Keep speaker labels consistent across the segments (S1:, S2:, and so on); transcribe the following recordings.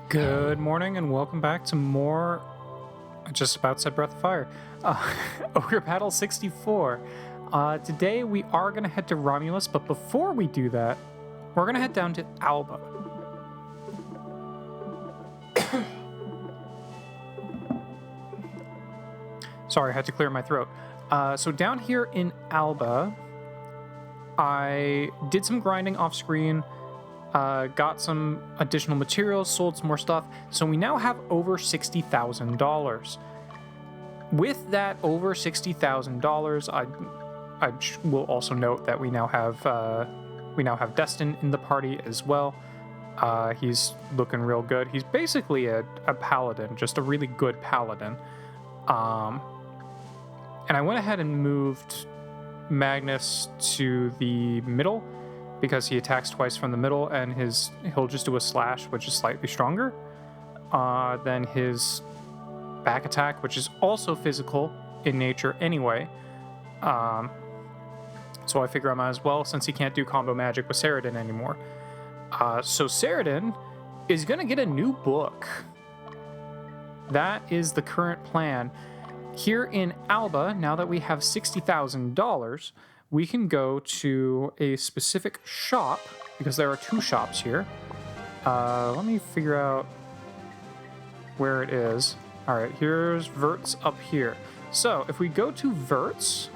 S1: Good morning and welcome back to more, I just about said Breath of Fire, Ogre Battle 64. Today we are going to head to Romulus, but before we do that, we're going to head down to Alba. Sorry, I had to clear my throat. So down here in Alba, I did some grinding off screen, got some additional materials, sold some more stuff, so we now have over $60,000. With that over $60,000, I will also note that we now have Destin in the party as well. He's looking real good. He's basically a paladin, just a really good paladin. And I went ahead and moved Magnus to the middle because he attacks twice from the middle, and he'll just do a slash, which is slightly stronger than his back attack, which is also physical in nature anyway. So I figure I might as well, since he can't do combo magic with Saradin anymore. So Saradin is going to get a new book. That is the current plan. Here in Alba, now that we have $60,000, we can go to a specific shop, because there are two shops here. Let me figure out where it is. All right, here's Vert's up here. So if we go to Vert's,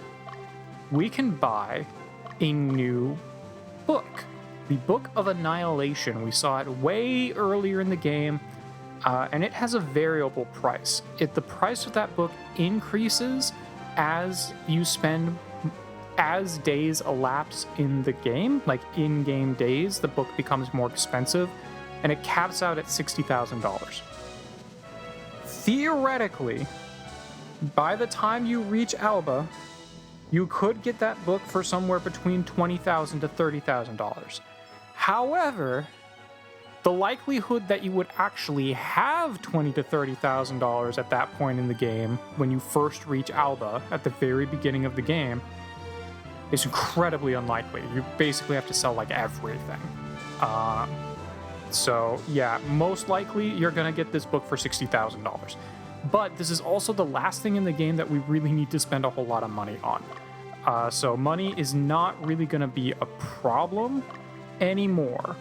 S1: we can buy a new book. The Book of Annihilation. We saw it way earlier in the game, and it has a variable price. The price of that book increases as you spend, as days elapse in the game, like in-game days, the book becomes more expensive, and it caps out at $60,000. Theoretically, by the time you reach Alba, you could get that book for somewhere between $20,000 to $30,000. However, the likelihood that you would actually have $20,000 to $30,000 at that point in the game, when you first reach Alba at the very beginning of the game, is incredibly unlikely. You basically have to sell like everything. So yeah, most likely you're gonna get this book for $60,000. But this is also the last thing in the game that we really need to spend a whole lot of money on. So money is not really gonna be a problem anymore.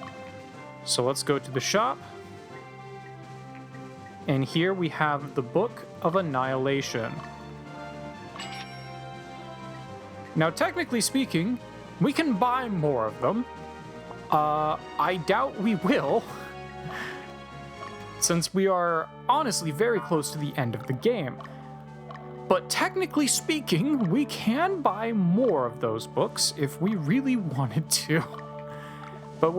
S1: So let's go to the shop. And here we have the Book of Annihilation. Now, technically speaking, we can buy more of them. I doubt we will, since we are honestly very close to the end of the game. But technically speaking, we can buy more of those books if we really wanted to. But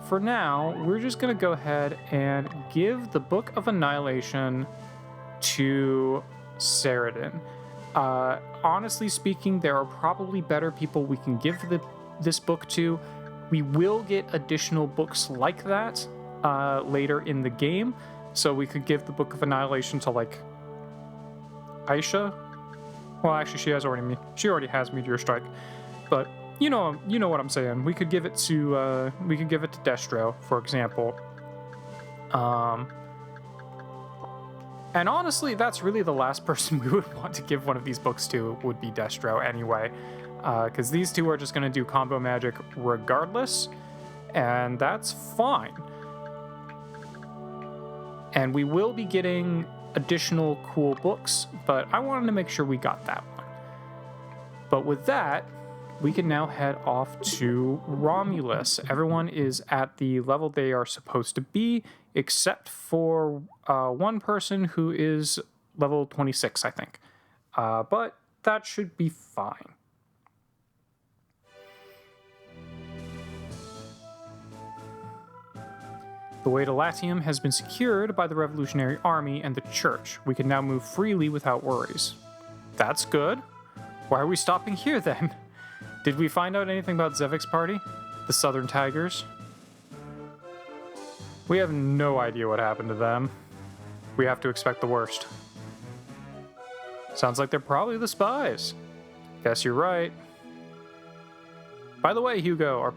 S1: for now, we're just gonna go ahead and give the Book of Annihilation to Saradin. Honestly speaking, there are probably better people we can give this book to. We will get additional books like that later in the game. So we could give the Book of Annihilation to, like, Aisha. Well, actually, she already has Meteor Strike. But you know what I'm saying. We could give it to Destro, for example. And honestly, that's really the last person we would want to give one of these books to, would be Destro anyway. Because these two are just going to do combo magic regardless, and that's fine. And we will be getting additional cool books, but I wanted to make sure we got that one. But with that, we can now head off to Romulus. Everyone is at the level they are supposed to be, except for one person who is level 26, I think. But that should be fine. The way to Latium has been secured by the Revolutionary Army and the Church. We can now move freely without worries. That's good. Why are we stopping here then? Did we find out anything about Zevik's party? The Southern Tigers? We have no idea what happened to them. We have to expect the worst. Sounds like they're probably the spies. Guess you're right. By the way, Hugo, our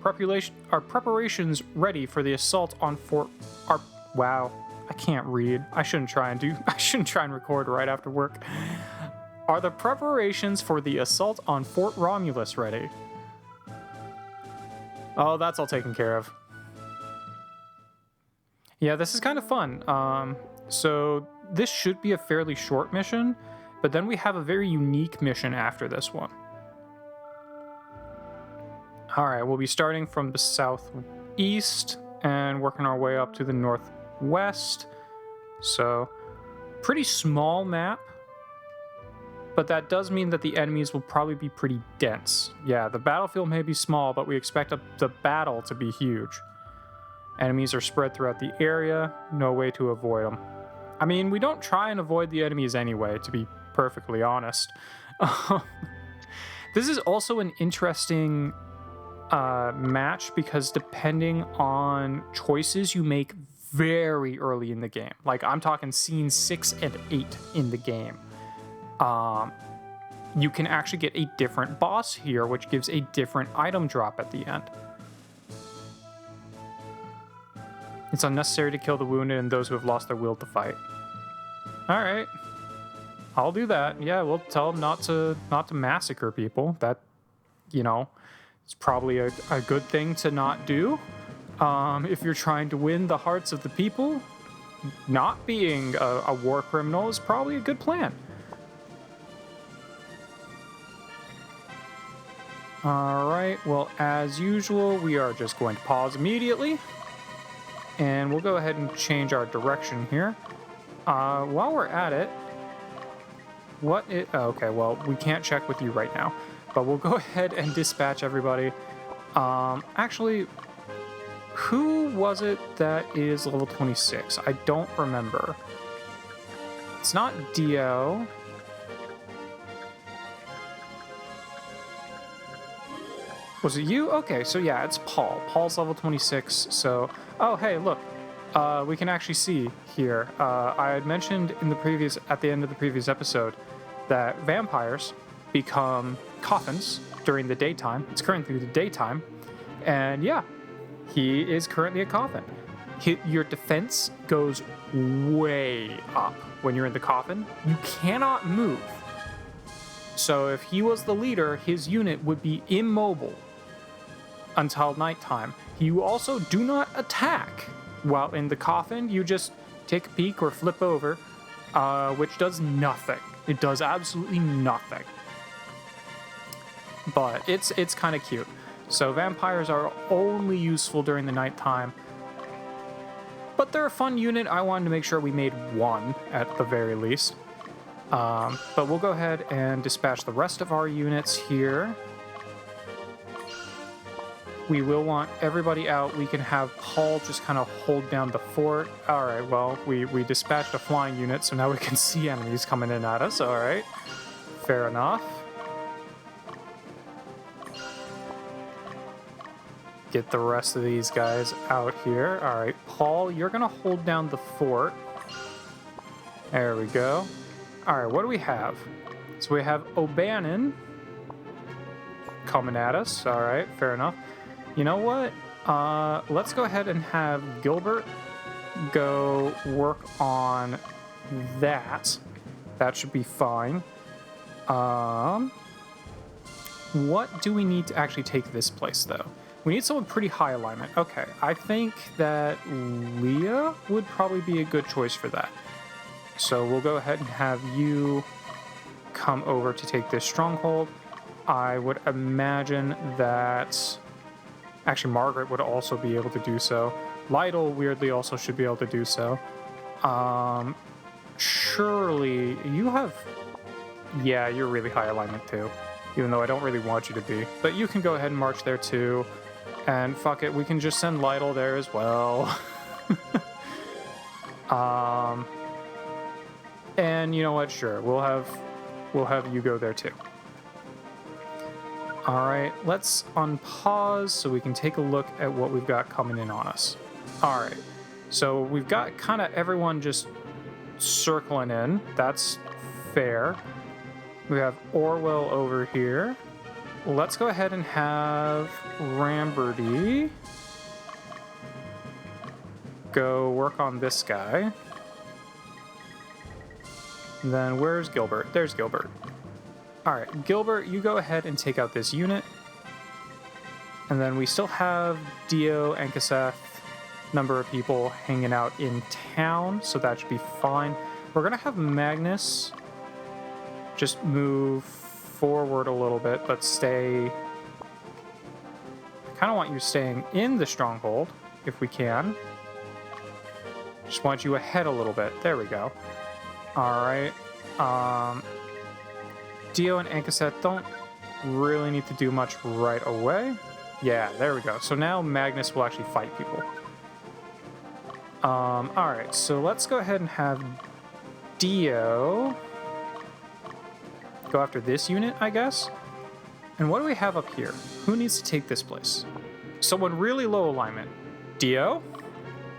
S1: preparations ready for the assault on Fort... Wow, I can't read. I shouldn't try and record right after work. Are the preparations for the assault on Fort Romulus ready? Oh, that's all taken care of. Yeah, this is kind of fun. So this should be a fairly short mission, but then we have a very unique mission after this one. All right, we'll be starting from the southeast and working our way up to the northwest. So, pretty small map, but that does mean that the enemies will probably be pretty dense. Yeah, the battlefield may be small, but we expect the battle to be huge. Enemies are spread throughout the area, no way to avoid them. I mean, we don't try and avoid the enemies anyway, to be perfectly honest. This is also an interesting match because depending on choices you make very early in the game, like I'm talking scene 6 and 8 in the game, you can actually get a different boss here, which gives a different item drop at the end. It's unnecessary to kill the wounded and those who have lost their will to fight. All right, I'll do that. Yeah, we'll tell them not to massacre people. That, you know, it's probably a good thing to not do. If you're trying to win the hearts of the people, not being a war criminal is probably a good plan. All right, well, as usual, we are just going to pause immediately. And we'll go ahead and change our direction here. While we're at it, okay, well, we can't check with you right now. But we'll go ahead and dispatch everybody. Actually, who was it that is level 26? I don't remember. It's not Dio. Was it you? Okay, so yeah, it's Paul. Paul's level 26, so... Oh, hey, look. We can actually see here. I had mentioned at the end of the previous episode that vampires become coffins during the daytime. It's currently the daytime. And yeah, he is currently a coffin. Your defense goes way up when you're in the coffin. You cannot move. So if he was the leader, his unit would be immobile until nighttime. You also do not attack while in the coffin. You just take a peek or flip over, which does nothing. It does absolutely nothing. But it's kind of cute. So vampires are only useful during the nighttime. But they're a fun unit. I wanted to make sure we made one at the very least. But we'll go ahead and dispatch the rest of our units here. We will want everybody out. We can have Paul just kind of hold down the fort. All right, well, we dispatched a flying unit, so now we can see enemies coming in at us. All right, fair enough. Get the rest of these guys out here. All right, Paul, you're going to hold down the fort. There we go. All right, what do we have? So we have O'Bannon coming at us. All right, fair enough. You know what? Let's go ahead and have Gilbert go work on that. That should be fine. What do we need to actually take this place, though? We need someone pretty high alignment. Okay, I think that Leah would probably be a good choice for that. So we'll go ahead and have you come over to take this stronghold. I would imagine that... Actually, Margaret would also be able to do so. Lytle, weirdly, also should be able to do so. Surely, you have... Yeah, you're really high alignment, too. Even though I don't really want you to be. But you can go ahead and march there, too. And fuck it, we can just send Lytle there as well. And you know what? Sure, we'll have you go there, too. All right, let's unpause so we can take a look at what we've got coming in on us. All right, so we've got kind of everyone just circling in. That's fair. We have Orwell over here. Let's go ahead and have Ramberty go work on this guy. And then where's Gilbert? There's Gilbert. Alright, Gilbert, you go ahead and take out this unit. And then we still have Dio and Kaseth, number of people hanging out in town, so that should be fine. We're going to have Magnus just move forward a little bit, but stay... I kind of want you staying in the stronghold, if we can. Just want you ahead a little bit. There we go. Alright. Dio and Ankaset don't really need to do much right away. Yeah, there we go. So now Magnus will actually fight people. Alright, so let's go ahead and have Dio go after this unit, I guess. And what do we have up here? Who needs to take this place? Someone really low alignment. Dio?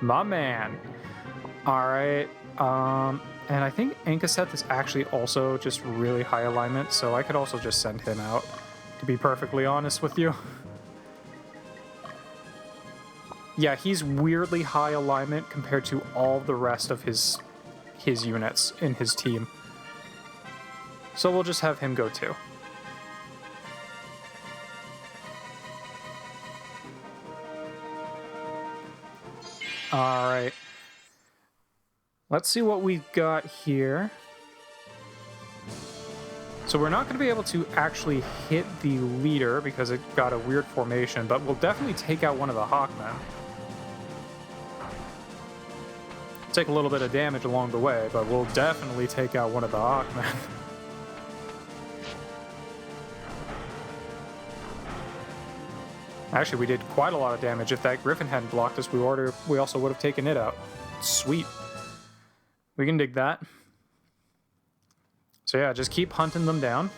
S1: My man. Alright, and I think Ankaseth is actually also just really high alignment, so I could also just send him out, to be perfectly honest with you. Yeah, he's weirdly high alignment compared to all the rest of his units in his team. So we'll just have him go too. Alright. Let's see what we've got here. So we're not going to be able to actually hit the leader because it got a weird formation, but we'll definitely take out one of the Hawkmen. Take a little bit of damage along the way, but we'll definitely take out one of the Hawkmen. Actually, we did quite a lot of damage. If that Griffin hadn't blocked us, we also would have taken it out. Sweet. We can dig that. So yeah, just keep hunting them down.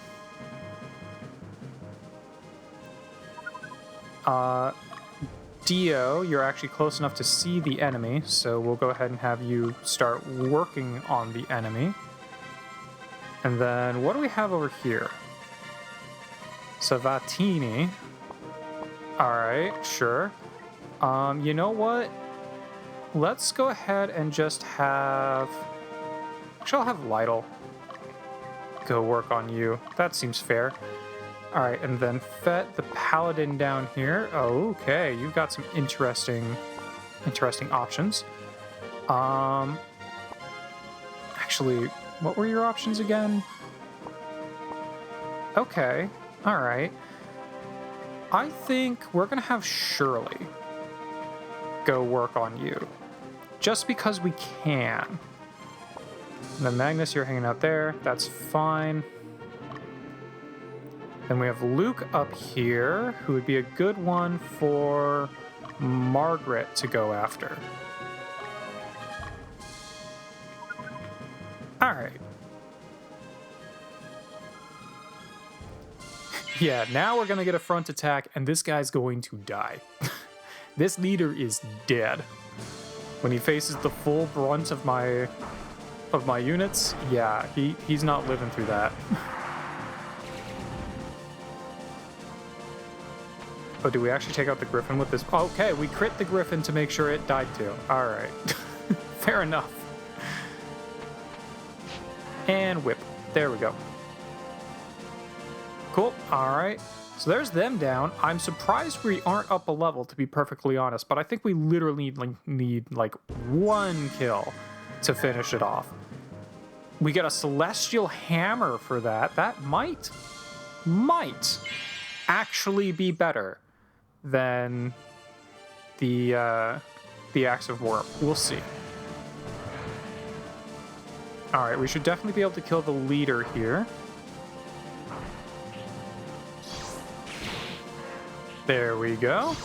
S1: Dio, you're actually close enough to see the enemy, so we'll go ahead and have you start working on the enemy. And then, what do we have over here? Savatini. Alright, sure. You know what? Let's go ahead and just have... Actually, I'll have Lytle go work on you. That seems fair. Alright, and then Fett, the Paladin down here. Oh, okay, you've got some interesting options. Actually, what were your options again? Okay, alright. I think we're gonna have Shirley go work on you. Just because we can. And then Magnus, you're hanging out there. That's fine. Then we have Luke up here, who would be a good one for Margaret to go after. Alright. Yeah, now we're gonna get a front attack, and this guy's going to die. This leader is dead. When he faces the full brunt of my units, yeah, he's not living through that. Oh, do we actually take out the Griffin with this? Okay, we crit the Griffin to make sure it died too. Alright. Fair enough. And whip. There we go. Cool. Alright. So there's them down. I'm surprised we aren't up a level, to be perfectly honest, but I think we literally need like one kill to finish it off. We get a Celestial Hammer for that. That might actually be better than the Axe of War. We'll see. Alright, we should definitely be able to kill the leader here. There we go.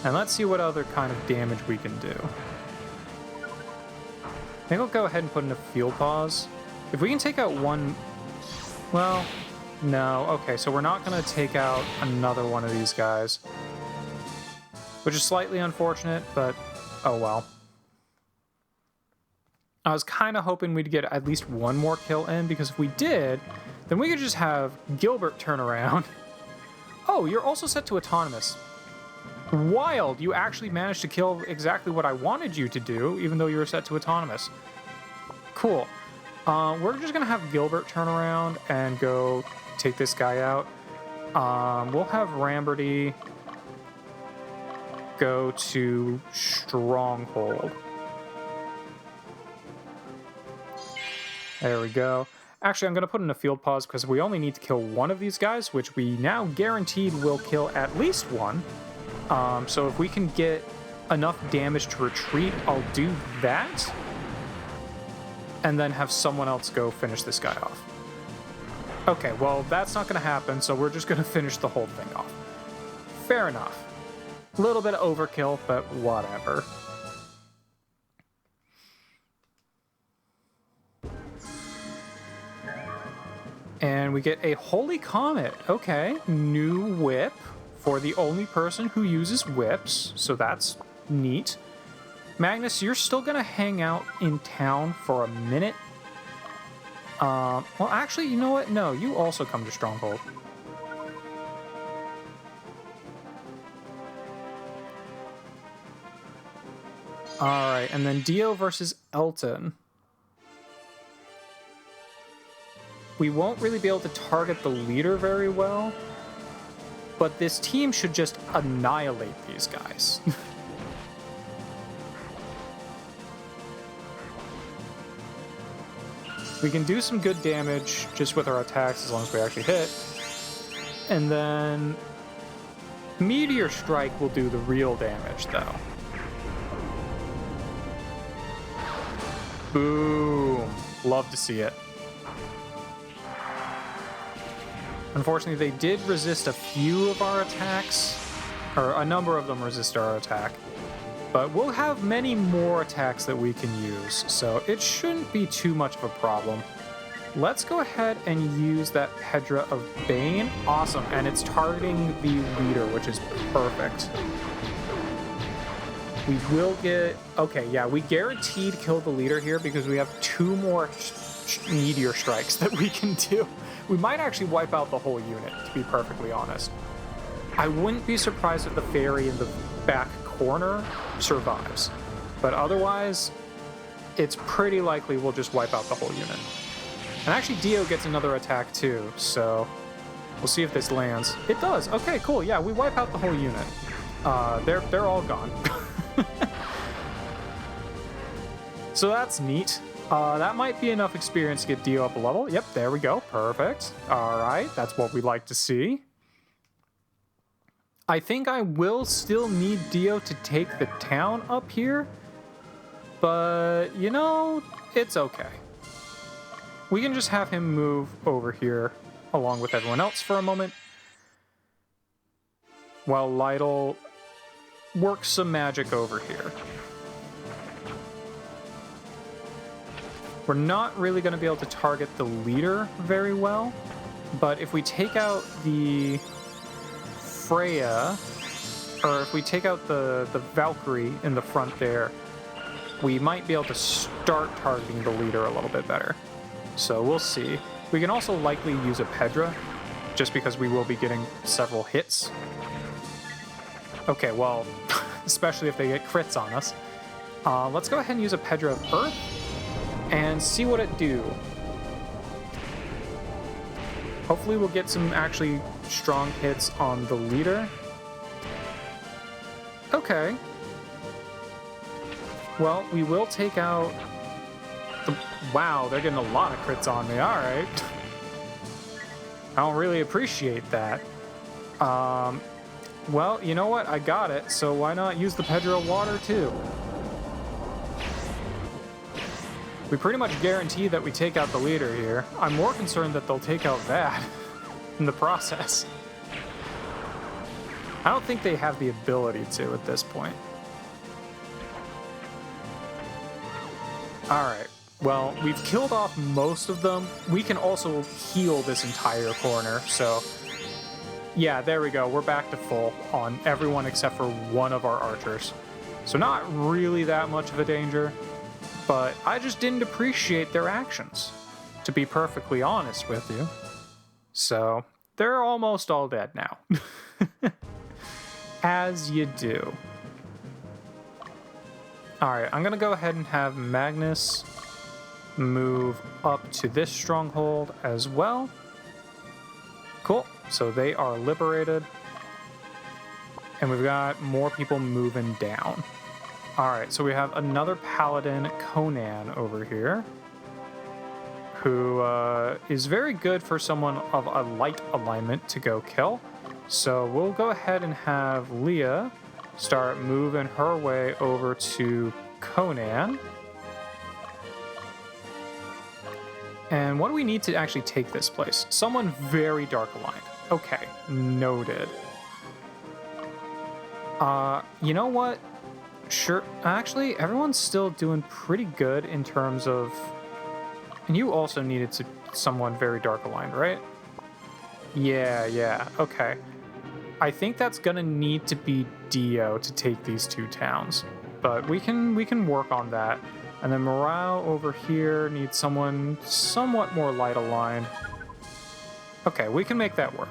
S1: And let's see what other kind of damage we can do. I think I'll go ahead and put in a field pause. If we can take out one... Well, no. Okay, so we're not going to take out another one of these guys. Which is slightly unfortunate, but oh well. I was kind of hoping we'd get at least one more kill in, because if we did, then we could just have Gilbert turn around. Oh, you're also set to autonomous. Wild! You actually managed to kill exactly what I wanted you to do, even though you were set to autonomous. Cool. We're just gonna have Gilbert turn around and go take this guy out. We'll have Ramberty go to Stronghold. There we go. Actually, I'm going to put in a field pause because we only need to kill one of these guys, which we now guaranteed will kill at least one. So if we can get enough damage to retreat, I'll do that. And then have someone else go finish this guy off. Okay, well, that's not going to happen, so we're just going to finish the whole thing off. Fair enough. A little bit of overkill, but whatever. And we get a Holy Comet. Okay, new whip for the only person who uses whips, so that's neat. Magnus, you're still going to hang out in town for a minute. Well, actually, you know what? No, you also come to Stronghold. Alright, and then Dio versus Elton. We won't really be able to target the leader very well, but this team should just annihilate these guys. We can do some good damage just with our attacks as long as we actually hit. And then Meteor Strike will do the real damage, though. Boom. Love to see it. Unfortunately, they did resist a few of our attacks, or a number of them resist our attack. But we'll have many more attacks that we can use, so it shouldn't be too much of a problem. Let's go ahead and use that Pedra of Bane. Awesome, and it's targeting the leader, which is perfect. We will get... Okay, yeah, we guaranteed kill the leader here because we have 2 more Meteor Strikes that we can do. We might actually wipe out the whole unit, to be perfectly honest. I wouldn't be surprised if the fairy in the back corner survives. But otherwise, it's pretty likely we'll just wipe out the whole unit. And actually, Dio gets another attack too, so we'll see if this lands. It does. Okay, cool. Yeah, we wipe out the whole unit. They're all gone. So that's neat. That might be enough experience to get Dio up a level. Yep, there we go. Perfect. All right, that's what we like to see. I think I will still need Dio to take the town up here, but, you know, it's okay. We can just have him move over here along with everyone else for a moment, while Lytle works some magic over here. We're not really going to be able to target the leader very well, but if we take out the Freya, or if we take out the Valkyrie in the front there, we might be able to start targeting the leader a little bit better. So we'll see. We can also likely use a Pedra, just because we will be getting several hits. Okay, well, especially if they get crits on us. Let's go ahead and use a Pedra of Earth and see what it do. Hopefully we'll get some actually strong hits on the leader. Okay. Well, we will take out the... Wow, they're getting a lot of crits on me. All right. I don't really appreciate that. Well, you know what? I got it, so why not use the Pedro Water too? We pretty much guarantee that we take out the leader here. I'm more concerned that they'll take out that in the process. I don't think they have the ability to at this point. Alright, well, we've killed off most of them. We can also heal this entire corner, so... Yeah, there we go. We're back to full on everyone except for one of our archers. So not really that much of a danger, but I just didn't appreciate their actions, to be perfectly honest with you. So they're almost all dead now. As you do. Alright, I'm going to go ahead and have Magnus move up to this stronghold as well. Cool. So they are liberated. And we've got more people moving down. Alright, so we have another Paladin, Conan, over here, who is very good for someone of a light alignment to go kill. So we'll go ahead and have Leah start moving her way over to Conan. And what do we need to actually take this place? Someone very dark aligned. Okay, noted. You know what? Sure. Actually, everyone's still doing pretty good in terms of... And you also needed someone very dark aligned, right? Yeah, okay. I think that's gonna need to be Dio to take these two towns. But we can work on that. And then morale over here needs someone somewhat more light aligned. Okay, we can make that work.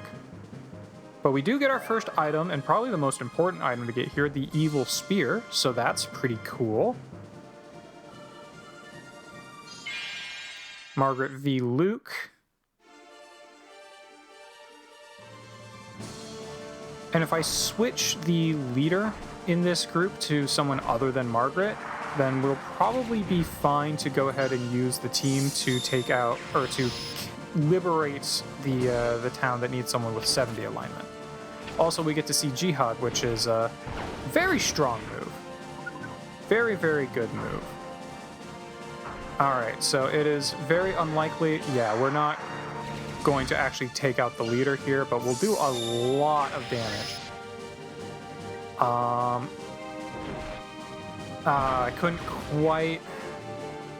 S1: But we do get our first item, and probably the most important item to get here, the Evil Spear, so that's pretty cool. Margaret v. Luke. And if I switch the leader in this group to someone other than Margaret, then we'll probably be fine to go ahead and use the team to take out, or to liberate the town that needs someone with 70 alignment. Also, we get to see Jihad, which is a very strong move. Very, very good move. Alright, so it is very unlikely. Yeah, we're not going to actually take out the leader here, but we'll do a lot of damage. I couldn't quite...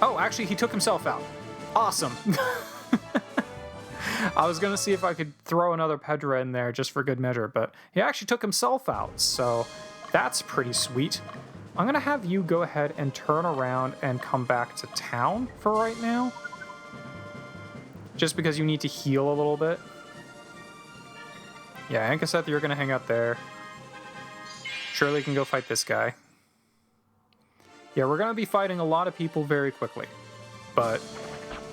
S1: Oh, actually, he took himself out. Awesome. I was going to see if I could throw another Pedra in there just for good measure, but he actually took himself out, so that's pretty sweet. I'm going to have you go ahead and turn around and come back to town for right now. Just because you need to heal a little bit. Yeah, Ankaseth, you're going to hang out there. Shirley can go fight this guy. Yeah, we're going to be fighting a lot of people very quickly, but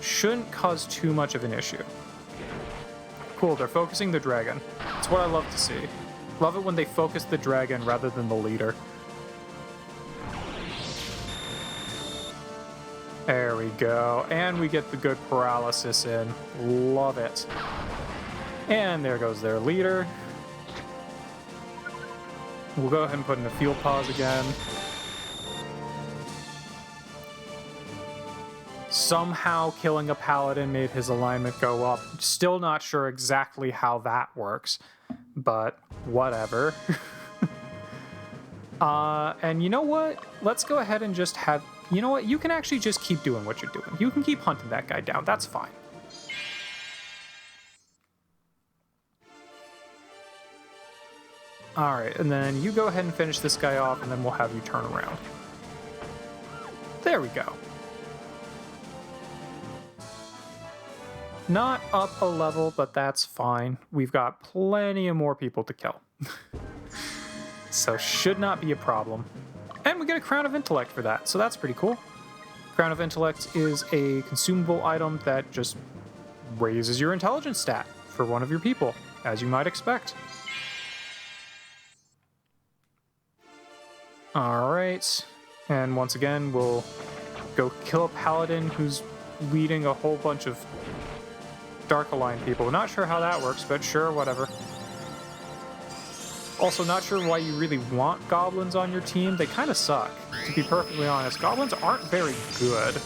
S1: shouldn't cause too much of an issue. Cool, they're focusing the dragon. That's what I love to see. Love it when they focus the dragon rather than the leader. There we go. And we get the good paralysis in. Love it. And there goes their leader. We'll go ahead and put in a field pause again. Somehow killing a paladin made his alignment go up. Still not sure exactly how that works, but whatever. And you know what? Let's go ahead and just have... You know what? You can actually just keep doing what you're doing. You can keep hunting that guy down. That's fine. Alright, and then you go ahead and finish this guy off, and then we'll have you turn around. There we go. Not up a level, but that's fine. We've got plenty of more people to kill. So should not be a problem. And we get a Crown of Intellect for that, so that's pretty cool. Crown of Intellect is a consumable item that just raises your intelligence stat for one of your people, as you might expect. Alright, and once again, we'll go kill a paladin who's leading a whole bunch of Dark Aligned people. Not sure how that works, but sure, whatever. Also, not sure why you really want goblins on your team. They kind of suck, to be perfectly honest. Goblins aren't very good.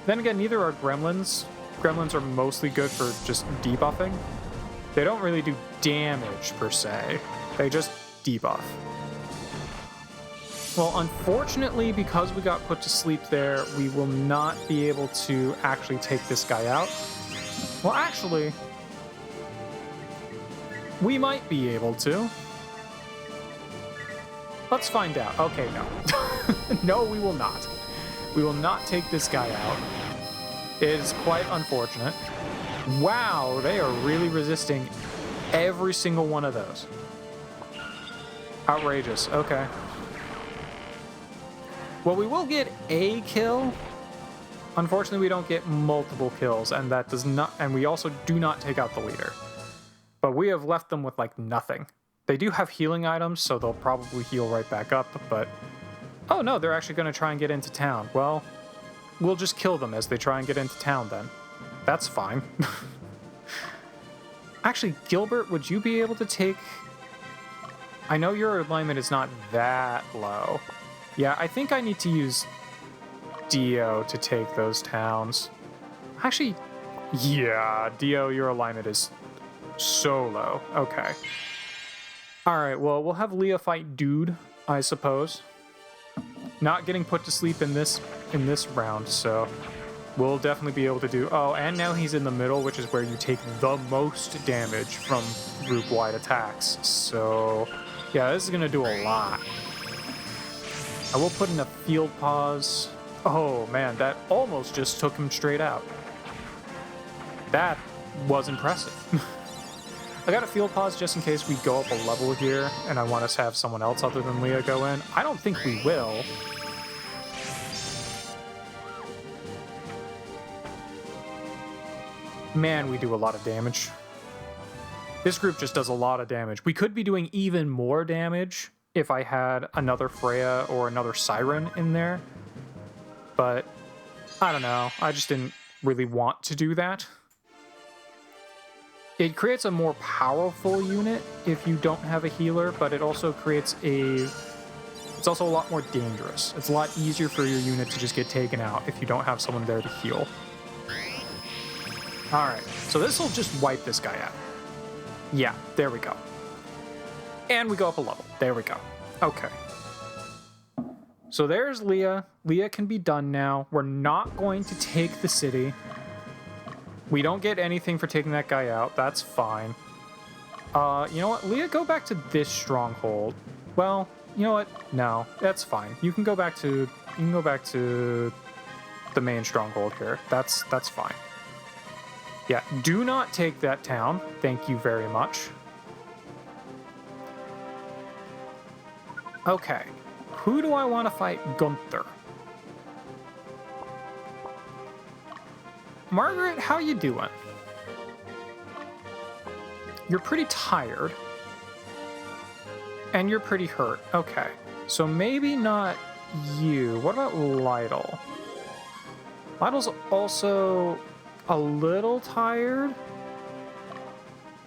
S1: Then again, neither are gremlins. Gremlins are mostly good for just debuffing. They don't really do damage, per se. They just debuff. Well, unfortunately, because we got put to sleep there, we will not be able to actually take this guy out. Well, actually... we might be able to. Let's find out. Okay, no. No, we will not. We will not take this guy out. It is quite unfortunate. Wow, they are really resisting every single one of those. Outrageous. Okay. Well, we will get a kill. Unfortunately, we don't get multiple kills, and that does not. And we also do not take out the leader. But we have left them with like nothing. They do have healing items, so they'll probably heal right back up. But oh no, they're actually going to try and get into town. Well, we'll just kill them as they try and get into town then. That's fine. Actually, Gilbert, would you be able to take... I know your alignment is not that low. Yeah, I think I need to use Dio to take those towns. Actually, yeah, Dio, your alignment is so low. Okay. Alright, well, we'll have Leah fight Dude, I suppose. Not getting put to sleep in this round, so we'll definitely be able to do... Oh, and now he's in the middle, which is where you take the most damage from group-wide attacks. So, yeah, this is going to do a lot. I will put in a field pause. Oh, man, that almost just took him straight out. That was impressive. I got a field pause just in case we go up a level here, and I want us to have someone else other than Leah go in. I don't think we will. Man, we do a lot of damage. This group just does a lot of damage. We could be doing even more damage if I had another Freya or another Siren in there. But, I don't know. I just didn't really want to do that. It creates a more powerful unit if you don't have a healer, but it also creates a... It's also a lot more dangerous. It's a lot easier for your unit to just get taken out if you don't have someone there to heal. Alright, so this will just wipe this guy out. Yeah, there we go. And we go up a level. There we go. Okay. So there's Leah. Leah can be done now. We're not going to take the city. We don't get anything for taking that guy out. That's fine. You know what? Leah, go back to this stronghold. Well, you know what? No, that's fine. You can go back to the main stronghold here. That's fine. Yeah, do not take that town. Thank you very much. Okay. Who do I want to fight? Gunther. Margaret, how you doing? You're pretty tired. And you're pretty hurt. Okay. So maybe not you. What about Lytle? Lytle's also a little tired,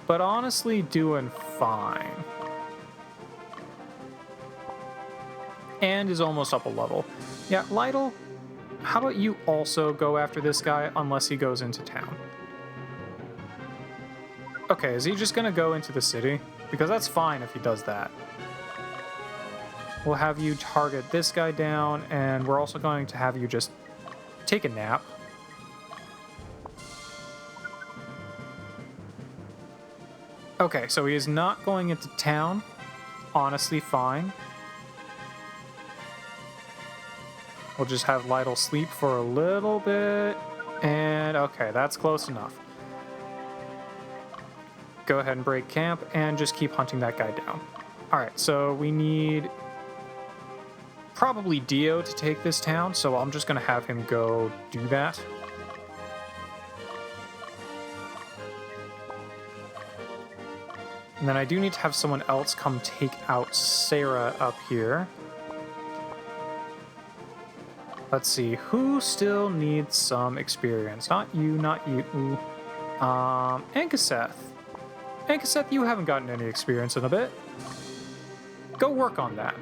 S1: but honestly doing fine. And is almost up a level. Yeah, Lytle, how about you also go after this guy unless he goes into town? Okay, is he just gonna go into the city? Because that's fine if he does that. We'll have you target this guy down, and we're also going to have you just take a nap. Okay, so he is not going into town. Honestly, fine. We'll just have Lytle sleep for a little bit. And okay, that's close enough. Go ahead and break camp and just keep hunting that guy down. Alright, so we need probably Dio to take this town, so I'm just going to have him go do that. And then I do need to have someone else come take out Sarah up here. Let's see, who still needs some experience? Not you, not you. Ankaseth. Ankaseth, you haven't gotten any experience in a bit. Go work on that.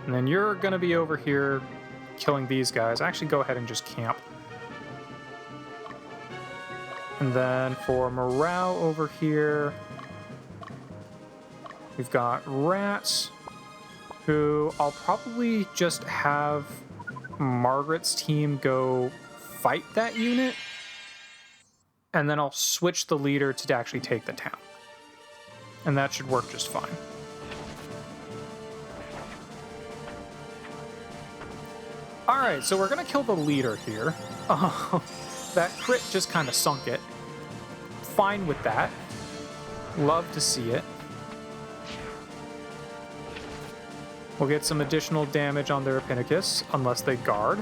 S1: And then you're going to be over here killing these guys. Actually, go ahead and just camp. And then for morale over here, we've got Rats, who I'll probably just have Margaret's team go fight that unit, and then I'll switch the leader to actually take the town. And that should work just fine. Alright, so we're going to kill the leader here. That crit just kind of sunk it. Fine with that. Love to see it. We'll get some additional damage on their Epicus, unless they guard.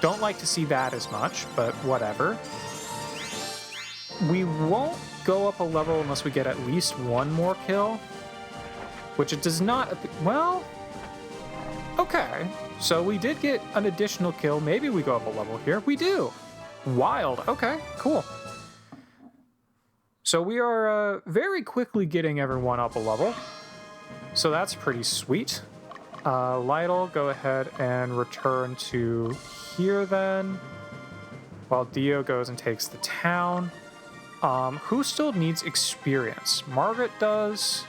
S1: Don't like to see that as much, but whatever. We won't go up a level unless we get at least one more kill, which it does not... Well, okay. So we did get an additional kill. Maybe we go up a level here. We do. Wild. Okay, cool. So we are very quickly getting everyone up a level. So that's pretty sweet. Lytle, go ahead and return to here then, while Dio goes and takes the town. Who still needs experience? Margaret does.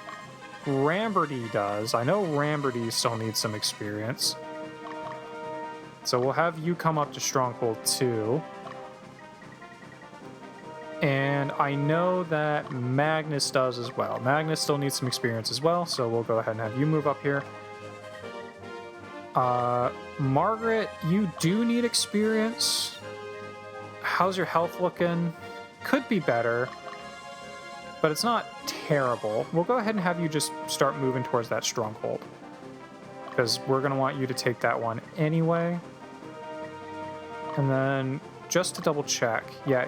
S1: Ramberty does. I know Ramberty still needs some experience. So we'll have you come up to Stronghold 2. And I know that Magnus does as well. Magnus still needs some experience as well, so we'll go ahead and have you move up here. Margaret, you do need experience. How's your health looking? Could be better, but it's not terrible. We'll go ahead and have you just start moving towards that stronghold, because we're going to want you to take that one anyway. And then, just to double check, yeah.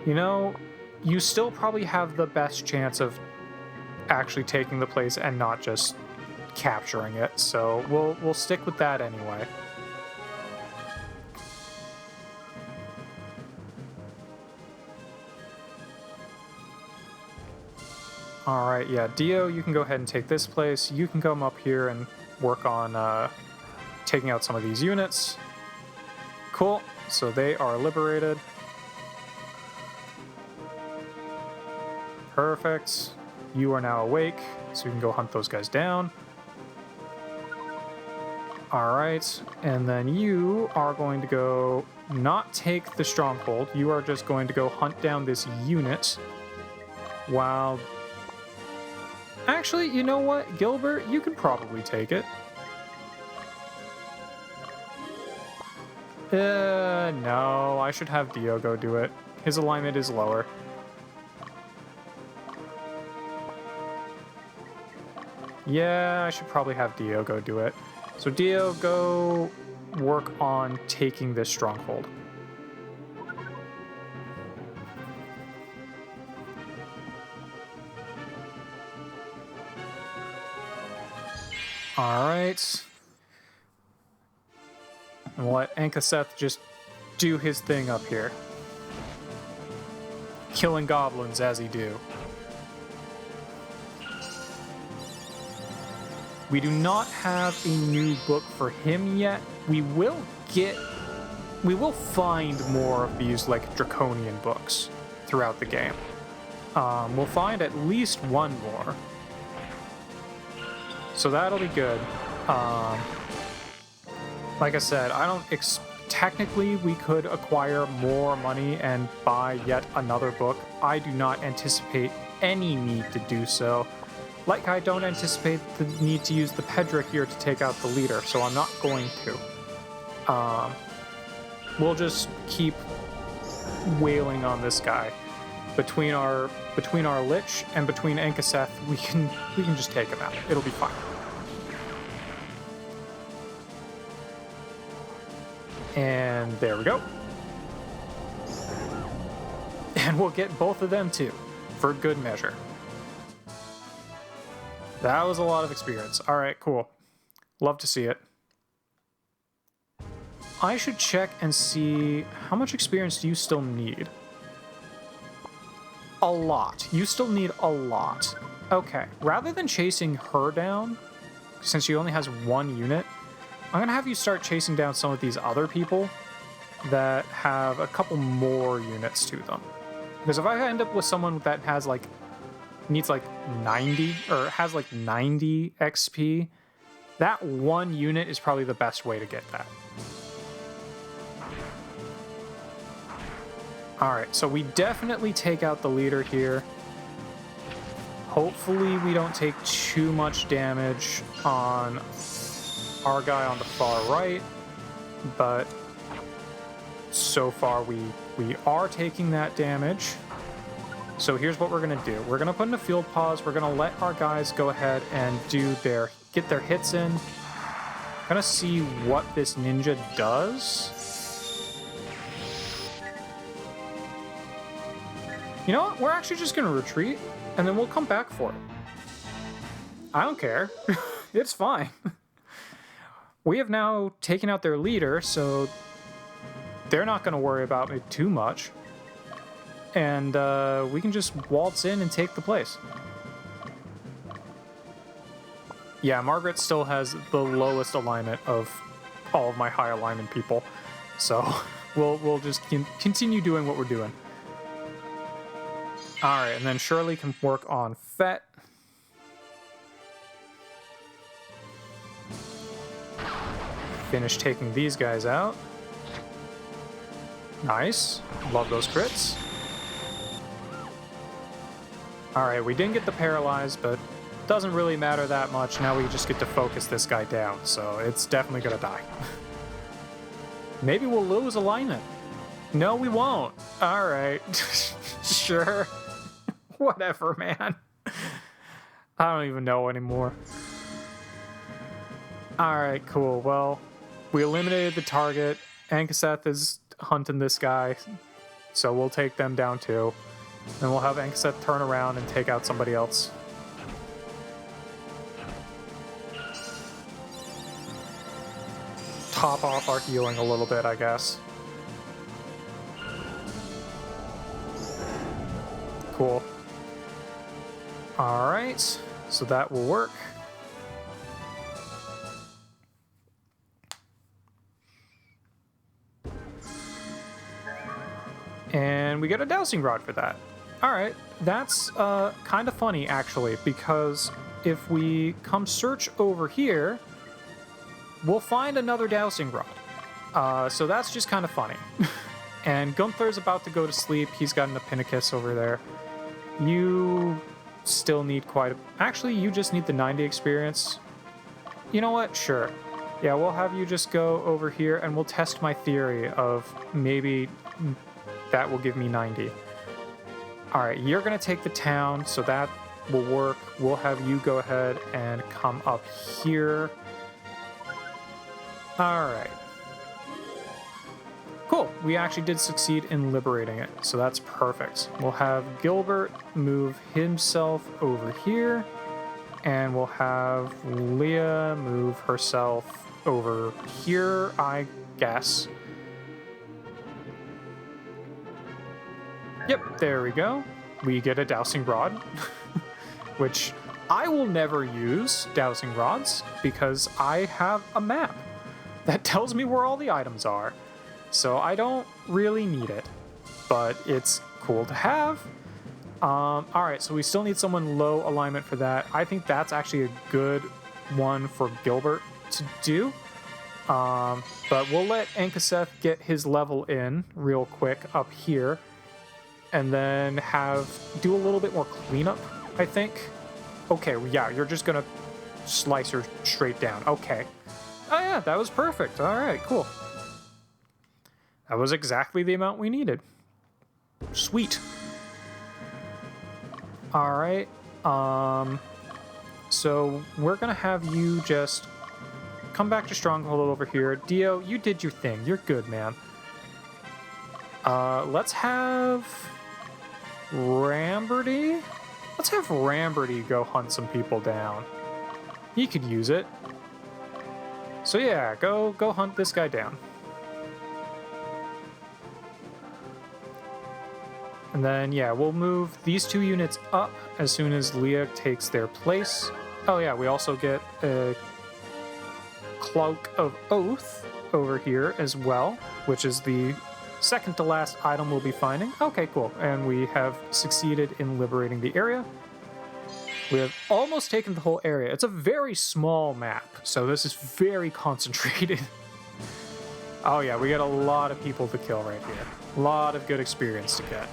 S1: You know, you still probably have the best chance of actually taking the place and not just capturing it, so we'll stick with that anyway. Alright, yeah, Dio, you can go ahead and take this place. You can come up here and work on taking out some of these units. Cool, so they are liberated. Perfect. You are now awake, so you can go hunt those guys down. Alright, and then you are going to go not take the stronghold. You are just going to go hunt down this unit while... Actually, you know what, Gilbert? You can probably take it. No, I should have Dio go do it. His alignment is lower. Yeah, I should probably have Dio go do it. So Dio, go work on taking this stronghold. Alright. And we'll let Ankaseth just do his thing up here. Killing goblins as he do. We do not have a new book for him yet. We will find more of these like draconian books throughout the game. We'll find at least one more. So that'll be good. Like I said, technically we could acquire more money and buy yet another book. I do not anticipate any need to do so. Like, I don't anticipate the need to use the Pedric here to take out the leader, so I'm not going to. We'll just keep wailing on this guy. Between our Lich and between Ankaseth, we can just take him out. It'll be fine. And there we go. And we'll get both of them too, for good measure. That was a lot of experience. All right, cool. Love to see it. I should check and see how much experience do you still need? A lot. You still need a lot. Okay, rather than chasing her down, since she only has one unit, I'm going to have you start chasing down some of these other people that have a couple more units to them. Because if I end up with someone that has like needs like 90 or has like 90 XP, that one unit is probably the best way to get that. Alright, so we definitely take out the leader here. Hopefully we don't take too much damage on our guy on the far right, but so far we are taking that damage. So here's what we're going to do. We're going to put in a field pause. We're going to let our guys go ahead and get their hits in. Gonna see what this ninja does. You know what? We're actually just gonna retreat, and then we'll come back for it. I don't care. It's fine. We have now taken out their leader, so they're not gonna worry about it too much. And we can just waltz in and take the place. Yeah, Margaret still has the lowest alignment of all of my high alignment people, so we'll just continue doing what we're doing. All right, and then Shirley can work on Fett. Finish taking these guys out. Nice, love those crits. All right, we didn't get the paralyzed, but doesn't really matter that much. Now we just get to focus this guy down, so it's definitely gonna die. Maybe we'll lose alignment. No, we won't. All right. Sure. Whatever, man. I don't even know anymore. All right, cool. Well, we eliminated the target. Ankaseth is hunting this guy, so we'll take them down too. Then we'll have Ankaseth turn around and take out somebody else. Top off our healing a little bit, I guess. Cool. Alright, so that will work. And we get a dowsing rod for that. Alright, that's kind of funny, actually, because if we come search over here, we'll find another dowsing rod. So that's just kind of funny. And Gunther's about to go to sleep. He's got an Epicus over there. You still need quite a... Actually, you just need the 90 experience. You know what? Sure. Yeah, we'll have you just go over here and we'll test my theory of maybe that will give me 90. Alright, you're going to take the town, so that will work. We'll have you go ahead and come up here. Alright. Cool. We actually did succeed in liberating it, so that's perfect. We'll have Gilbert move himself over here, and we'll have Leah move herself over here, I guess. Yep, there we go. We get a dowsing rod, which I will never use dowsing rods because I have a map that tells me where all the items are. So I don't really need it, but it's cool to have. All right, so we still need someone low alignment for that. I think that's actually a good one for Gilbert to do. But we'll let Ankaseth get his level in real quick up here, and then do a little bit more cleanup, I think. Okay, yeah, you're just gonna slice her straight down. Okay. Oh yeah, that was perfect. All right, cool. That was exactly the amount we needed. Sweet. All right. So we're gonna have you just come back to Stronghold over here. Dio, you did your thing. You're good, man. Let's have Ramberty. Let's have Ramberty go hunt some people down. He could use it. So yeah, go hunt this guy down. And then, yeah, we'll move these 2 units up as soon as Leah takes their place. Oh yeah, we also get a Cloak of Oath over here as well, which is the second to last item we'll be finding. Okay, cool. And we have succeeded in liberating the area. We have almost taken the whole area. It's a very small map, so this is very concentrated. Oh yeah, we got a lot of people to kill right here. A lot of good experience to get.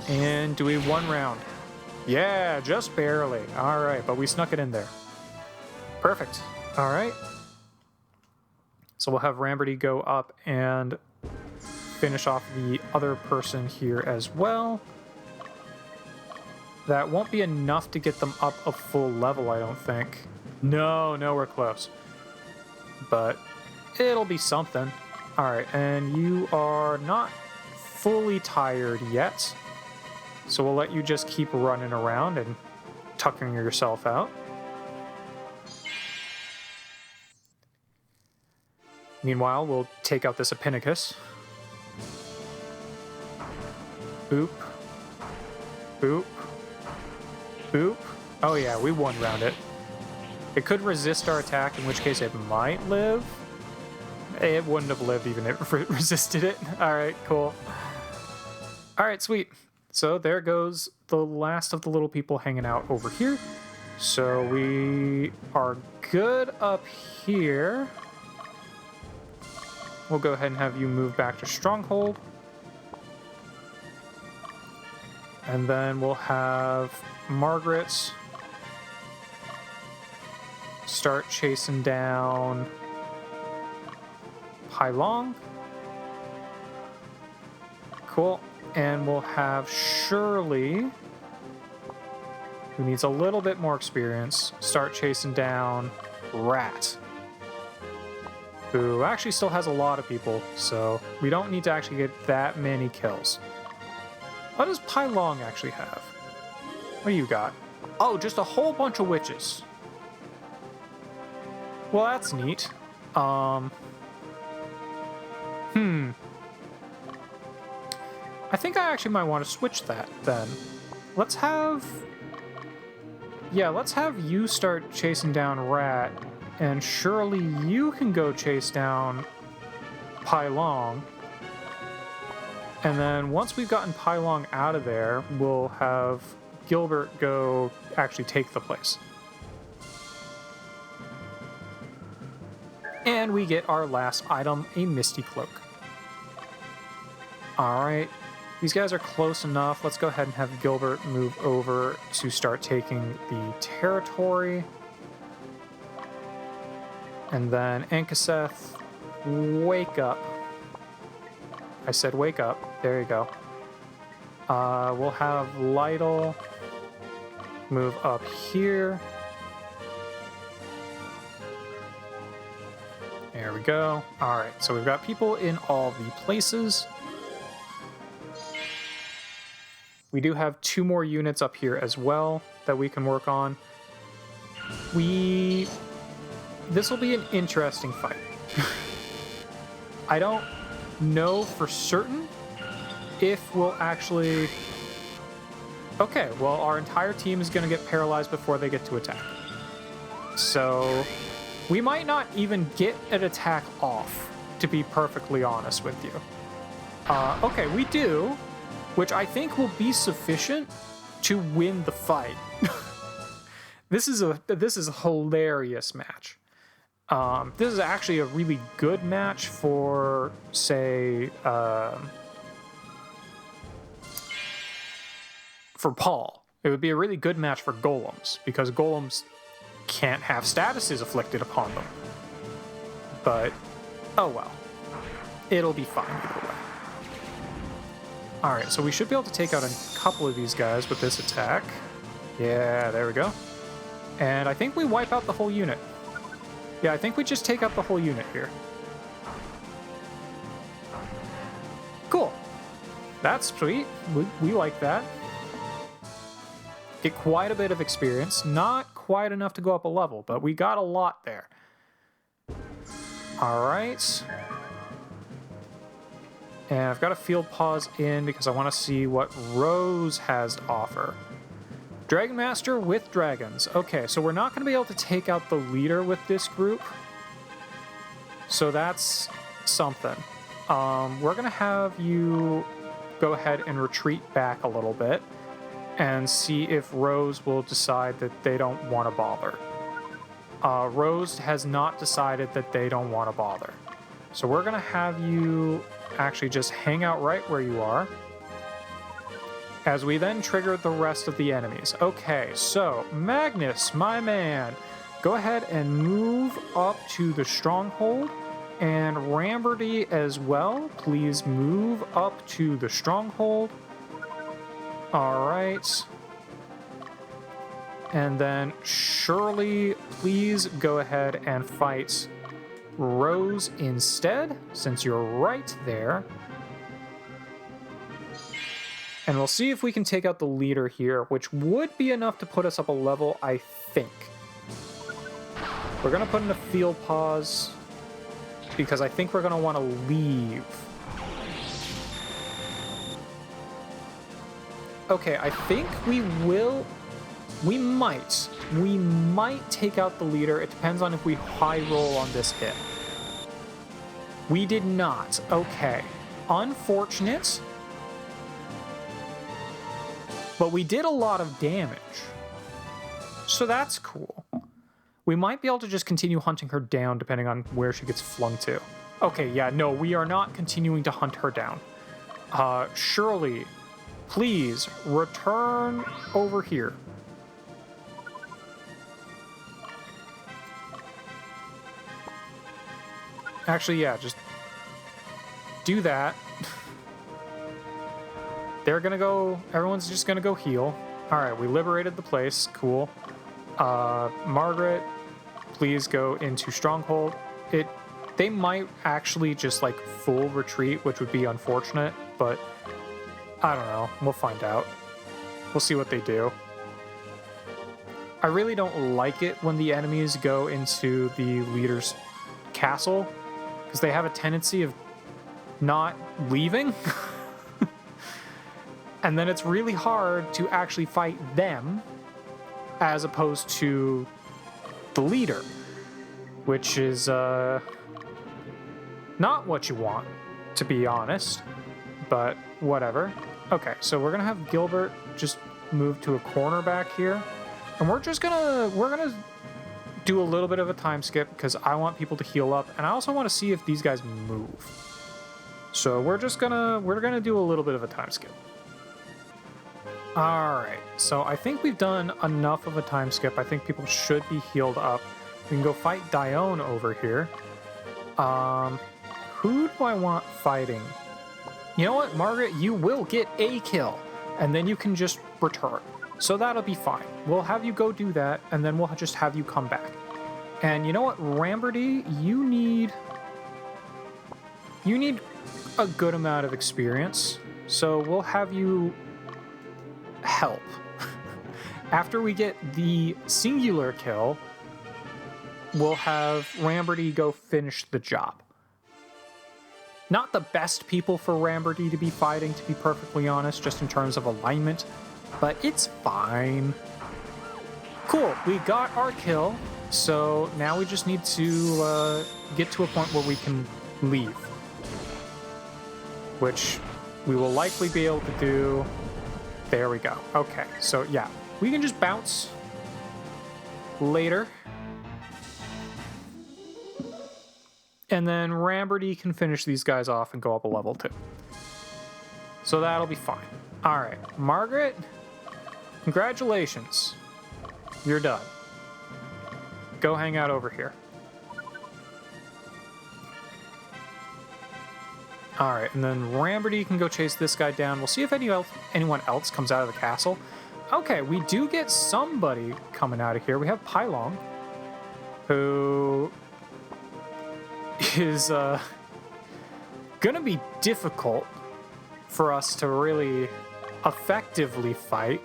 S1: And do we 1 round? Yeah, just barely. All right, but we snuck it in there. Perfect. All right. So we'll have Ramberty go up and finish off the other person here as well. That won't be enough to get them up a full level, I don't think. No, we're close. But it'll be something. Alright, and you are not fully tired yet. So we'll let you just keep running around and tucking yourself out. Meanwhile, we'll take out this Epinnicus. Boop. Boop. Boop. Oh yeah, we one-round it. It could resist our attack, in which case it might live. It wouldn't have lived even if it resisted it. Alright, cool. Alright, sweet. So there goes the last of the little people hanging out over here. So we are good up here. We'll go ahead and have you move back to Stronghold. And then we'll have Margaret start chasing down Pailong. Cool. And we'll have Shirley, who needs a little bit more experience, start chasing down Rat, who actually still has a lot of people, so we don't need to actually get that many kills. What does Pailong actually have? What do you got? Oh, just a whole bunch of witches. Well, that's neat. I think I actually might want to switch that then. Let's have you start chasing down Rat, and surely you can go chase down Pailong. And then once we've gotten Pailong out of there, we'll have Gilbert go actually take the place. And we get our last item, a Misty Cloak. Alright, these guys are close enough. Let's go ahead and have Gilbert move over to start taking the territory. And then Ankaseth, wake up. I said wake up. There you go. We'll have Lytle move up here. There we go. All right, so we've got people in all the places. We do have 2 more units up here as well that we can work on. This will be an interesting fight. I don't know for certain if we'll actually... Okay, well, our entire team is going to get paralyzed before they get to attack. So we might not even get an attack off, to be perfectly honest with you. Okay, we do, which I think will be sufficient to win the fight. This is a hilarious match. This is actually a really good match for, say, for Paul. It would be a really good match for golems, because golems can't have statuses afflicted upon them. But, oh well. It'll be fine either way. Alright, so we should be able to take out a couple of these guys with this attack. Yeah, there we go. And I think we wipe out the whole unit. Yeah, I think we just take out the whole unit here. Cool. That's sweet. We like that. Get quite a bit of experience. Not quite enough to go up a level, but we got a lot there. Alright. And I've got a field pause in because I want to see what Rose has to offer. Dragon Master with dragons. Okay, so we're not going to be able to take out the leader with this group. So that's something. We're going to have you go ahead and retreat back a little bit and see if Rose will decide that they don't want to bother. Rose has not decided that they don't want to bother. So we're going to have you actually just hang out right where you are, as we then trigger the rest of the enemies. Okay, so Magnus, my man, go ahead and move up to the stronghold And Ramberty as well, please move up to the stronghold. All right. And then Shirley, please go ahead and fight Rose instead, since you're right there. And we'll see if we can take out the leader here, which would be enough to put us up a level, I think. We're going to put in a field pause, because I think we're going to want to leave. Okay, I think we will... We might take out the leader. It depends on if we high roll on this hit. We did not. Okay. Unfortunate. But we did a lot of damage. So that's cool. We might be able to just continue hunting her down depending on where she gets flung to. Okay, yeah, no, we are not continuing to hunt her down. Shirley, please return over here. Actually, yeah, just do that. They're gonna go, everyone's just gonna go heal. All right, we liberated the place, cool. Margaret, please go into Stronghold. They might actually just like full retreat, which would be unfortunate, but I don't know, we'll find out. We'll see what they do. I really don't like it when the enemies go into the leader's castle, because they have a tendency of not leaving. And then it's really hard to actually fight them as opposed to the leader, which is not what you want, to be honest, but whatever. Okay, so we're gonna have Gilbert just move to a corner back here, and we're gonna do a little bit of a time skip because I want people to heal up, and I also want to see if these guys move. So we're gonna do a little bit of a time skip. Alright, so I think we've done enough of a time skip. I think people should be healed up. We can go fight Dione over here. Who do I want fighting? You know what, Margaret, you will get a kill, and then you can just return. So that'll be fine. We'll have you go do that, and then we'll just have you come back. And you know what, Ramberty, you need a good amount of experience. So we'll have you help. After we get the singular kill, we'll have Ramberty go finish the job. Not the best people for Ramberty to be fighting, to be perfectly honest, just in terms of alignment, but it's fine. Cool, we got our kill, so now we just need to get to a point where we can leave, which we will likely be able to do. There we go. Okay, so yeah, we can just bounce later. And then Ramberty can finish these guys off and go up a level 2. So that'll be fine. All right, Margaret, congratulations. You're done. Go hang out over here. All right, and then Ramberty can go chase this guy down. We'll see if anyone else comes out of the castle. Okay, we do get somebody coming out of here. We have Pylong, who is gonna be difficult for us to really effectively fight.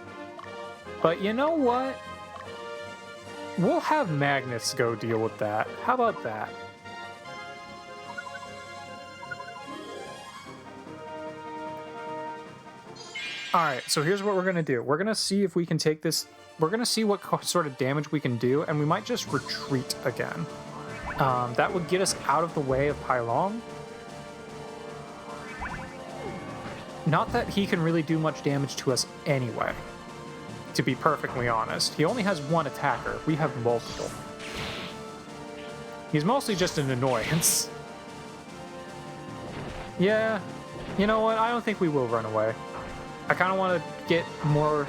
S1: But you know what? We'll have Magnus go deal with that. How about that? Alright, so here's what we're going to do. We're going to see if we can take this... We're going to see what sort of damage we can do, and we might just retreat again. That would get us out of the way of Pylong. Not that he can really do much damage to us anyway, to be perfectly honest. He only has one attacker. We have multiple. He's mostly just an annoyance. Yeah, you know what? I don't think we will run away. I kind of want to get more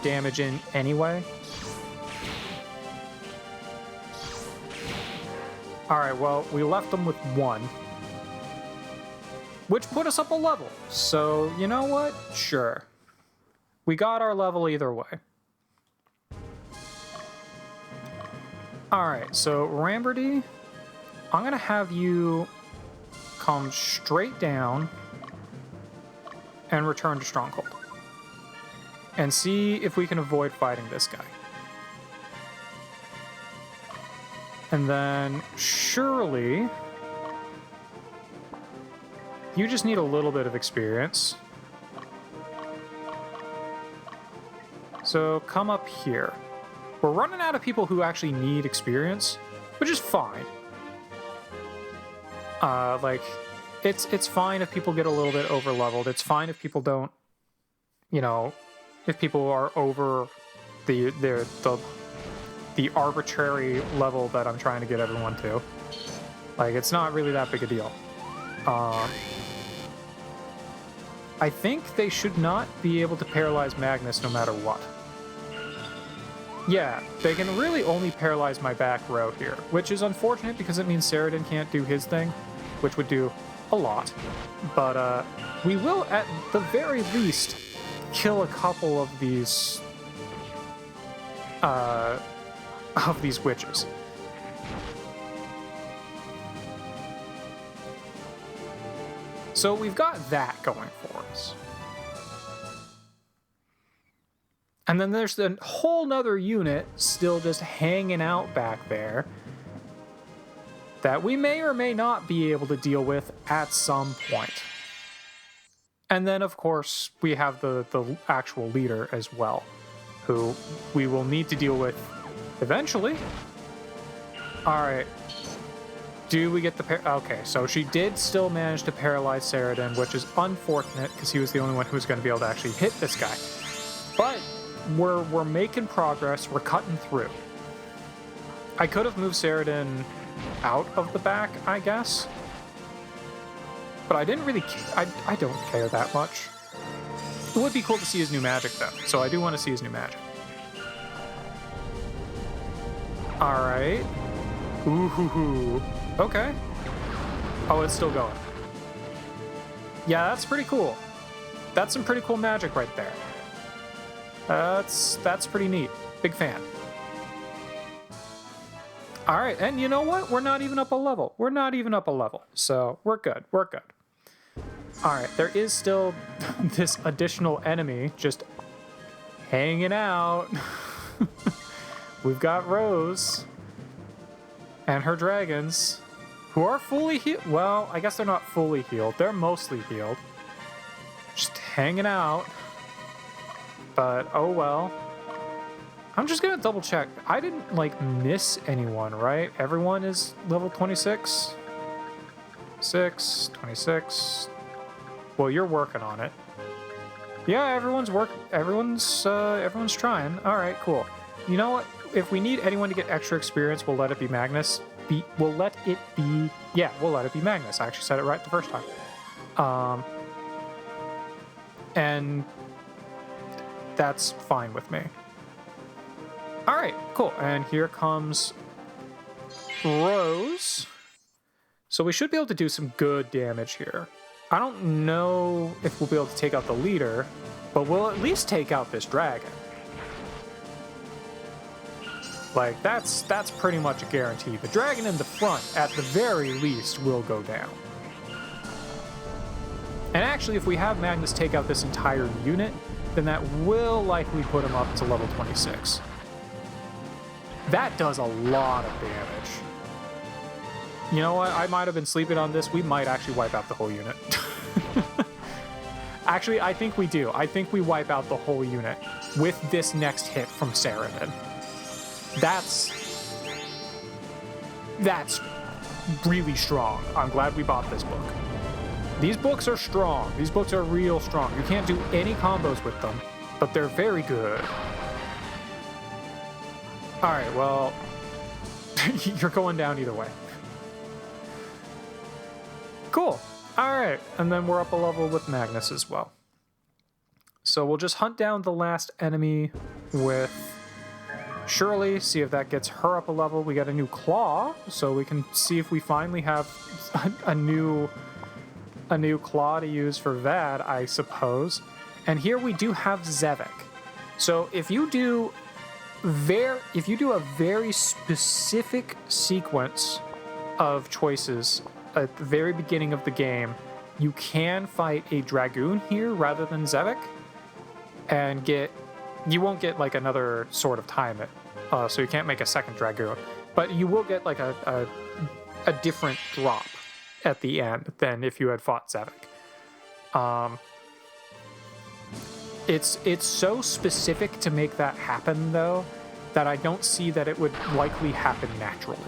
S1: damage in anyway. All right, well, we left them with 1, which put us up a level. So, you know what? Sure. We got our level either way. All right, so Ramberty, I'm going to have you come straight down and return to Stronghold. And see if we can avoid fighting this guy. And then, surely, you just need a little bit of experience. So come up here. We're running out of people who actually need experience, which is fine. Like, it's fine if people get a little bit over-leveled. It's fine if people don't, you know, if people are over the arbitrary level that I'm trying to get everyone to. Like, it's not really that big a deal. I think they should not be able to paralyze Magnus no matter what. Yeah, they can really only paralyze my back row here, which is unfortunate because it means Saradin can't do his thing, which would do a lot. But we will, at the very least, kill a couple of these witches. So we've got that going for us. And then there's a whole nother unit still just hanging out back there that we may or may not be able to deal with at some point. And then, of course, we have the actual leader as well, who we will need to deal with eventually. All right. Do we get the... Okay, so she did still manage to paralyze Saradin, which is unfortunate because he was the only one who was going to be able to actually hit this guy. But we're making progress. We're cutting through. I could have moved Saradin out of the back, I guess. But I didn't really... I don't care that much. It would be cool to see his new magic, though. So I do want to see his new magic. All right. Ooh. Okay. Oh, it's still going. Yeah, that's pretty cool. That's some pretty cool magic right there. That's pretty neat. Big fan. All right, and you know what? We're not even up a level. We're not even up a level. So we're good. We're good. All right, there is still this additional enemy just hanging out. We've got Rose and her dragons, who are fully healed. Well, I guess they're not fully healed. They're mostly healed. Just hanging out. But, oh well. I'm just gonna double check. I didn't, like, miss anyone, right? Everyone is level 26? 26. Well, you're working on it. Yeah, everyone's trying. All right, cool. You know what? If we need anyone to get extra experience, we'll let it be Magnus. We'll let it be Magnus. I actually said it right the first time. And that's fine with me. All right, cool. And here comes Rose. So we should be able to do some good damage here. I don't know if we'll be able to take out the leader, but we'll at least take out this dragon. Like, that's pretty much a guarantee. The dragon in the front, at the very least, will go down. And actually, if we have Magnus take out this entire unit, then that will likely put him up to level 26. That does a lot of damage. You know what? I might have been sleeping on this. We might actually wipe out the whole unit. Actually, I think we do. I think we wipe out the whole unit with this next hit from Saradin. That's really strong. I'm glad we bought this book. These books are strong. These books are real strong. You can't do any combos with them, but they're very good. All right, well, you're going down either way. Cool. All right, and then we're up a level with Magnus as well. So we'll just hunt down the last enemy with Shirley, see if that gets her up a level. We got a new claw, so we can see if we finally have a new claw to use for Vad, I suppose. And here we do have Zevik. So if you do a very specific sequence of choices at the very beginning of the game, you can fight a Dragoon here rather than Zevik, and you won't get like another Sword of Time so you can't make a second Dragoon, but you will get like a different drop at the end than if you had fought Zevik. It's so specific to make that happen, though, that I don't see that it would likely happen naturally.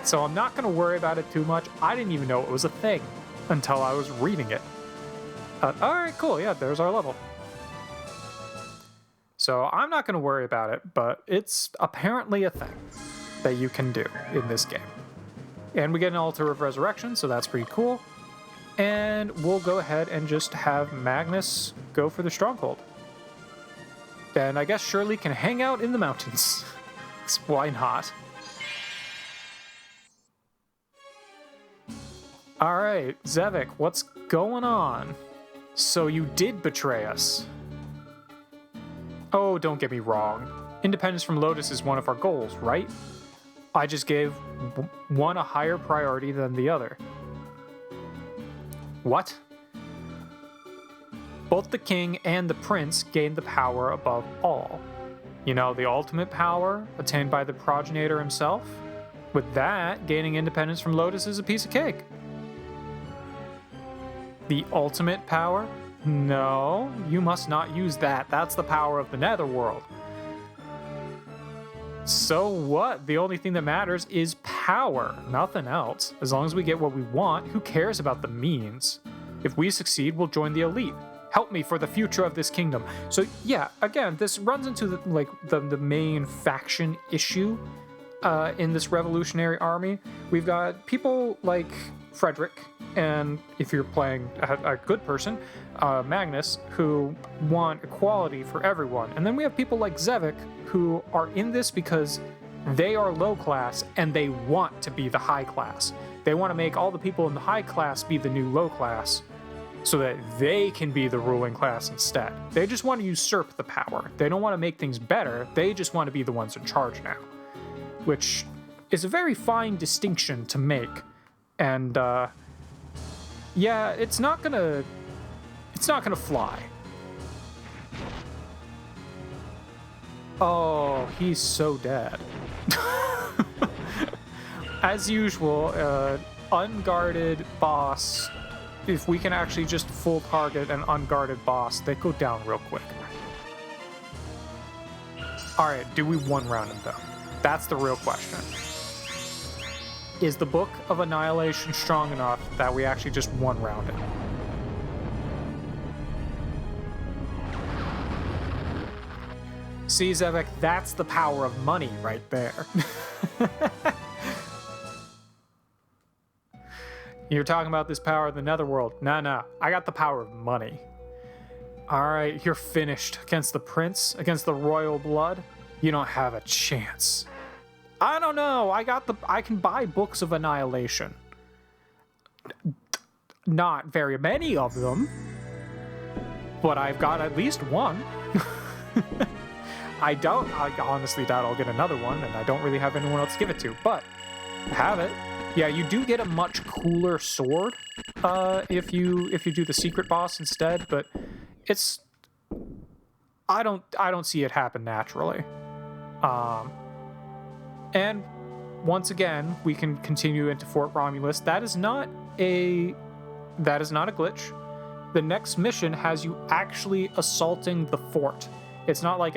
S1: So I'm not going to worry about it too much. I didn't even know it was a thing until I was reading it. All right, cool. Yeah, there's our level. So I'm not going to worry about it, but it's apparently a thing that you can do in this game. And we get an Altar of Resurrection, so that's pretty cool. And we'll go ahead and just have Magnus go for the Stronghold. And I guess Shirley can hang out in the mountains. Why not? Alright, Zevik, what's going on? So you did betray us. Oh, don't get me wrong. Independence from Lotus is one of our goals, right? I just gave one a higher priority than the other. What? Both the king and the prince gained the power above all. You know, the ultimate power attained by the progenitor himself? With that, gaining independence from Lotus is a piece of cake. The ultimate power? No, you must not use that. That's the power of the Netherworld. So what? The only thing that matters is power, nothing else. As long as we get what we want, who cares about the means? If we succeed, we'll join the elite. Help me for the future of this kingdom. So yeah, again, this runs into the main faction issue in this revolutionary army. We've got people like Frederick, and if you're playing a good person, Magnus, who want equality for everyone. And then we have people like Zevik, who are in this because they are low class and they want to be the high class. They want to make all the people in the high class be the new low class so that they can be the ruling class instead. They just want to usurp the power. They don't want to make things better. They just want to be the ones in charge now, which is a very fine distinction to make. And yeah, it's not gonna fly. Oh, he's so dead. As usual, unguarded boss. If we can actually just full target an unguarded boss, they go down real quick. All right, do we one round him though? That's the real question. Is the Book of Annihilation strong enough that we actually just one round it? See, Zevik, that's the power of money right there. You're talking about this power of the Netherworld. No, I got the power of money. All right, you're finished. Against the prince, against the royal blood, you don't have a chance. I don't know. I can buy Books of Annihilation. Not very many of them, but I've got at least one. I honestly doubt I'll get another one, and I don't really have anyone else to give it to, but I have it. Yeah, you do get a much cooler sword if you do the secret boss instead, but it's I don't see it happen naturally. And once again, we can continue into Fort Romulus. That is not a glitch. The next mission has you actually assaulting the fort. It's not like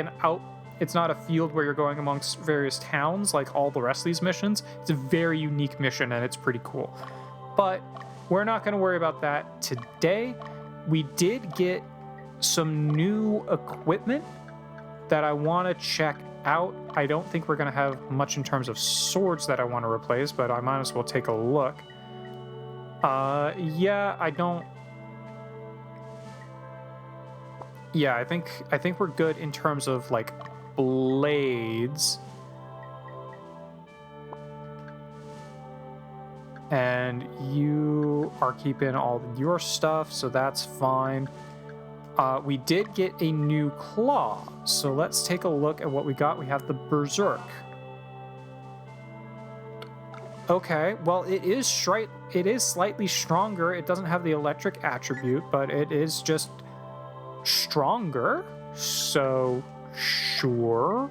S1: it's not a field where you're going amongst various towns like all the rest of these missions. It's a very unique mission and it's pretty cool. But we're not going to worry about that today. We did get some new equipment that I want to check out. I don't think we're going to have much in terms of swords that I want to replace, but I might as well take a look. Yeah, I think we're good in terms of like blades. And you are keeping all your stuff, so that's fine. We did get a new claw, so let's take a look at what we got. We have the Berserk. Okay, well, it is slightly stronger. It doesn't have the electric attribute, but it is just stronger. So, sure.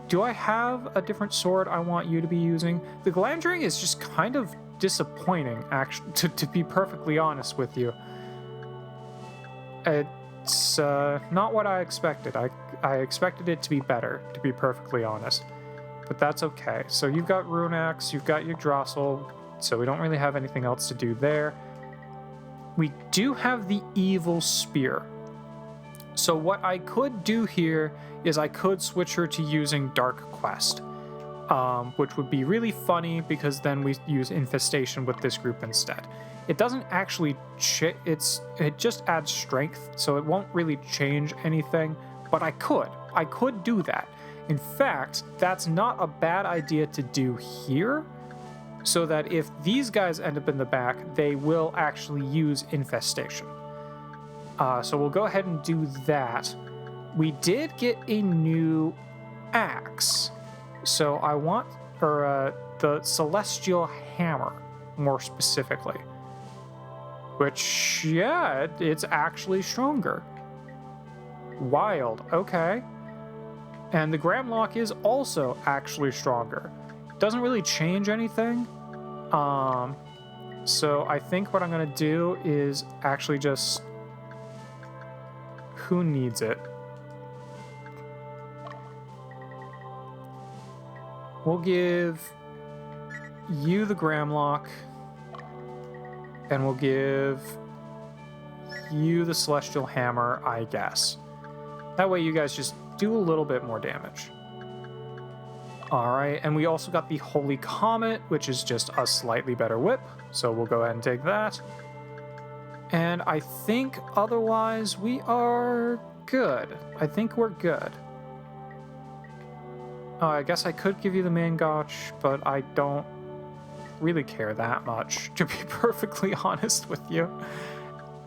S1: Do I have a different sword I want you to be using? The Glamdring is just kind of disappointing, actually, to be perfectly honest with you. It's not what I expected. I expected it to be better, to be perfectly honest. But that's okay. So you've got Rune Axe, you've got your Drossel, so we don't really have anything else to do there. We do have the Evil Spear. So what I could do here is I could switch her to using Dark Quest, which would be really funny because then we use Infestation with this group instead. It doesn't actually it just adds strength, so it won't really change anything, but I could do that. In fact, that's not a bad idea to do here, so that if these guys end up in the back, they will actually use Infestation. So we'll go ahead and do that. We did get a new axe, so I want the Celestial Hammer, more specifically. Which, yeah, it's actually stronger. Wild, okay. And the Gramlock is also actually stronger. Doesn't really change anything. So I think what I'm gonna do is actually just... Who needs it? We'll give you the Gramlock, and we'll give you the Celestial Hammer, I guess. That way you guys just do a little bit more damage. Alright, and we also got the Holy Comet, which is just a slightly better whip, so we'll go ahead and take that. And I think otherwise we are good. I think we're good. I guess I could give you the Mangotch, but I don't really care that much, to be perfectly honest with you.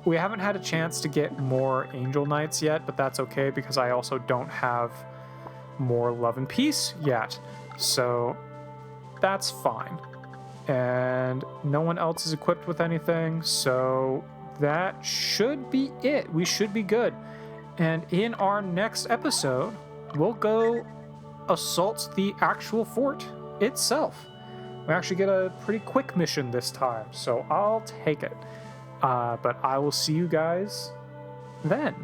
S1: We haven't had a chance to get more Angel Knights yet, but that's okay because I also don't have more Love and Peace yet. So that's fine. And no one else is equipped with anything, so that should be it. We should be good. And in our next episode, we'll go assault the actual fort itself. We actually get a pretty quick mission this time, so I'll take it. But I will see you guys then.